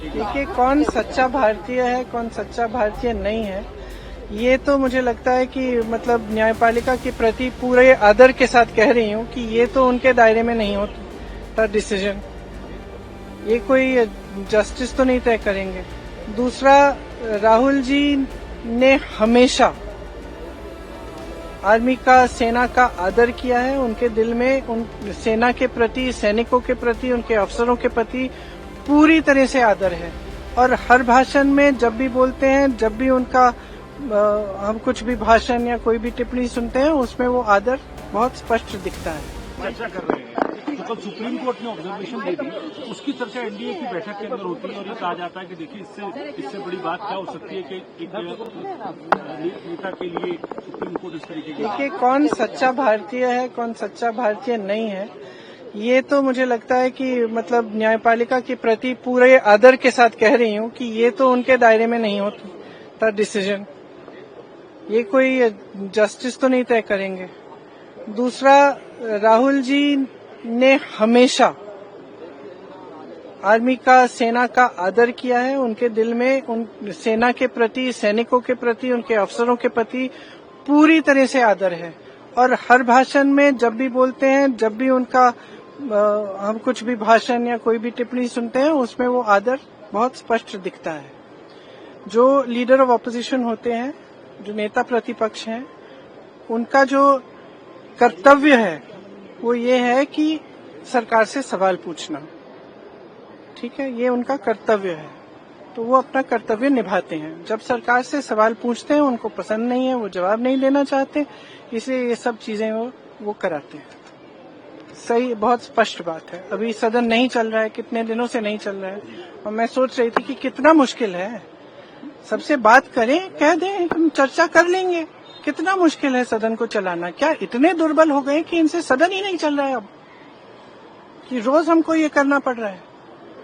देखिए, कौन सच्चा भारतीय है, कौन सच्चा भारतीय नहीं है, ये तो मुझे लगता है कि मतलब न्यायपालिका के प्रति पूरे आदर के साथ कह रही हूँ कि ये तो उनके दायरे में नहीं होता डिसीजन। ये कोई जस्टिस तो नहीं तय करेंगे। दूसरा, राहुल जी ने हमेशा आर्मी का, सेना का आदर किया है। उनके दिल में उन सेना के प्रति, सैनिकों के प्रति, उनके अफसरों के प्रति पूरी तरह से आदर है। और हर भाषण में जब भी बोलते हैं, जब भी उनका हम कुछ भी भाषण या कोई भी टिप्पणी सुनते हैं, उसमें वो आदर बहुत स्पष्ट दिखता है। चर्चा कर रहे हैं तो कल सुप्रीम कोर्ट ने ऑब्जर्वेशन दे दी, उसकी चर्चा एनडीए की बैठक के अंदर होती है और ये कहा जाता है कि देखिए इससे बड़ी बात क्या हो सकती है कि एक नेता के लिए सुप्रीम कोर्ट इस तरीके की। देखिए, कौन सच्चा भारतीय है, कौन सच्चा भारतीय नहीं है, ये तो मुझे लगता है कि मतलब न्यायपालिका के प्रति पूरे आदर के साथ कह रही हूँ कि ये तो उनके दायरे में नहीं होता डिसीजन। ये कोई जस्टिस तो नहीं तय करेंगे। दूसरा, राहुल जी ने हमेशा आर्मी का, सेना का आदर किया है। उनके दिल में उन सेना के प्रति, सैनिकों के प्रति, उनके अफसरों के प्रति पूरी तरह से आदर है। और हर भाषण में जब भी बोलते हैं, जब भी उनका हम कुछ भी भाषण या कोई भी टिप्पणी सुनते हैं, उसमें वो आदर बहुत स्पष्ट दिखता है। जो लीडर ऑफ ऑपोजिशन होते हैं, जो नेता प्रतिपक्ष हैं, उनका जो कर्तव्य है वो ये है कि सरकार से सवाल पूछना। ठीक है, ये उनका कर्तव्य है, तो वो अपना कर्तव्य निभाते हैं। जब सरकार से सवाल पूछते हैं, उनको पसंद नहीं है, वो जवाब नहीं देना चाहते, इसलिए ये सब चीजें वो कराते हैं। सही, बहुत स्पष्ट बात है। अभी सदन नहीं चल रहा है, कितने दिनों से नहीं चल रहा है, और मैं सोच रही थी कि कितना मुश्किल है। सबसे बात करें, कह दें, हम चर्चा कर लेंगे। कितना मुश्किल है सदन को चलाना। क्या इतने दुर्बल हो गए कि इनसे सदन ही नहीं चल रहा है अब, कि रोज हमको ये करना पड़ रहा है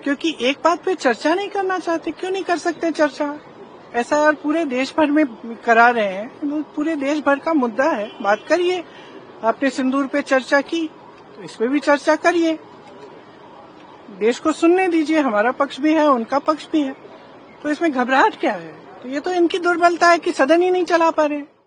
क्योंकि एक बात पे चर्चा नहीं करना चाहते। क्यों नहीं कर सकते चर्चा? ऐसा यार पूरे देश भर में करा रहे हैं, पूरे देश भर का मुद्दा है, बात करिए। आपने सिंदूर पे चर्चा की, तो इस पे भी चर्चा करिए। देश को सुनने दीजिए, हमारा पक्ष भी है, उनका पक्ष भी है, तो इसमें घबराहट क्या है? तो ये तो इनकी दुर्बलता है कि सदन ही नहीं चला पा रहे।